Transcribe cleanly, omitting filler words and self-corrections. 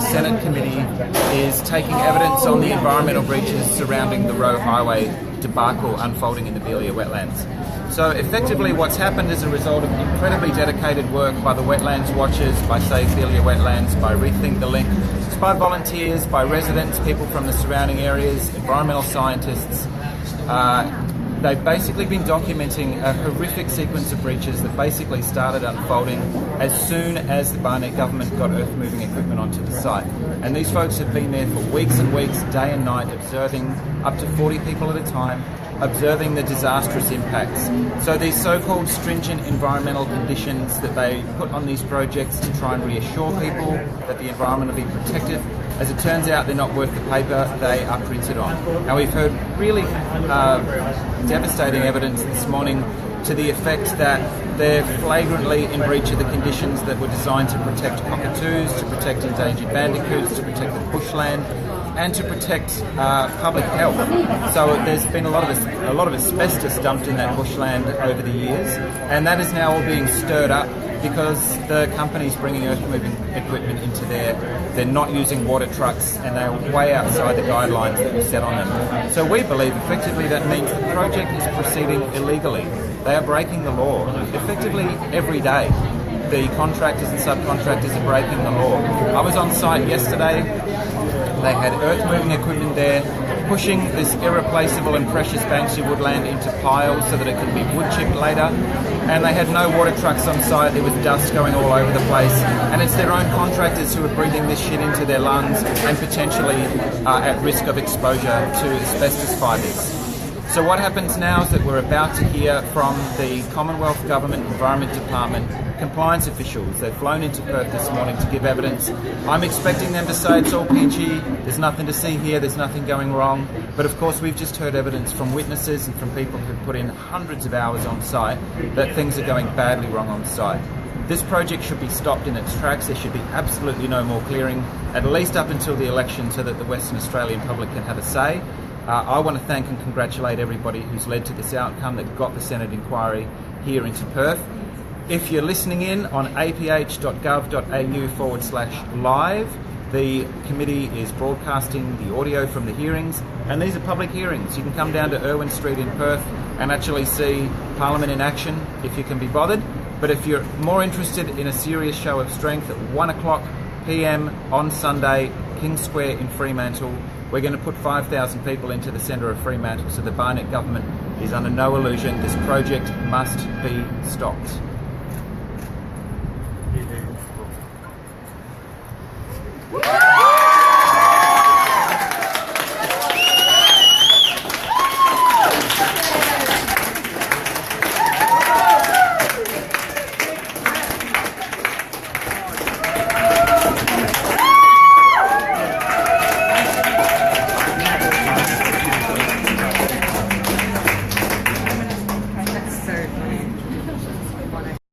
Senate committee is taking evidence on the environmental breaches surrounding the Roe Highway debacle unfolding in the Beeliar wetlands. So effectively what's happened as a result of incredibly dedicated work by the wetlands watchers, by Save Beeliar Wetlands, by Rethink the Link, by volunteers, by residents, people from the surrounding areas, environmental scientists. They've basically been documenting a horrific sequence of breaches that basically started unfolding as soon as the Barnett government got earth-moving equipment onto the site. And these folks have been there for weeks and weeks, day and night, observing up to 40 people at a time, observing the disastrous impacts. So these so-called stringent environmental conditions that they put on these projects to try and reassure people that the environment will be protected, as it turns out they're not worth the paper they are printed on. Now we've heard really devastating evidence this morning to the effect that they're flagrantly in breach of the conditions that were designed to protect cockatoos, to protect endangered bandicoots, to protect the bushland, and to protect public health. So there's been a lot of asbestos dumped in that bushland over the years, and that is now all being stirred up because the company's bringing earth-moving equipment into there. They're not using water trucks, and they're way outside the guidelines that we set on them. So we believe effectively that means the project is proceeding illegally. They are breaking the law effectively every day. The contractors and subcontractors are breaking the law. I was on site yesterday. They had earth-moving equipment there, pushing this irreplaceable and precious Banksia woodland into piles so that it could be wood chipped later. And they had no water trucks on site. There was dust going all over the place. And it's their own contractors who are breathing this shit into their lungs and potentially at risk of exposure to asbestos fibres. So what happens now is that we're about to hear from the Commonwealth Government Environment Department compliance officials. They've flown into Perth this morning to give evidence. I'm expecting them to say it's all peachy, there's nothing to see here, there's nothing going wrong. But of course we've just heard evidence from witnesses and from people who've put in hundreds of hours on site that things are going badly wrong on site. This project should be stopped in its tracks. There should be absolutely no more clearing, at least up until the election, so that the Western Australian public can have a say. I want to thank and congratulate everybody who's led to this outcome that got the Senate inquiry here into Perth. If you're listening in on aph.gov.au/live, the committee is broadcasting the audio from the hearings, and these are public hearings. You can come down to Irwin Street in Perth and actually see Parliament in action if you can be bothered. But if you're more interested in a serious show of strength, at 1:00 p.m. on Sunday, King Square in Fremantle, we're going to put 5,000 people into the centre of Fremantle, so the Barnett government is under no illusion. This project must be stopped. Woo!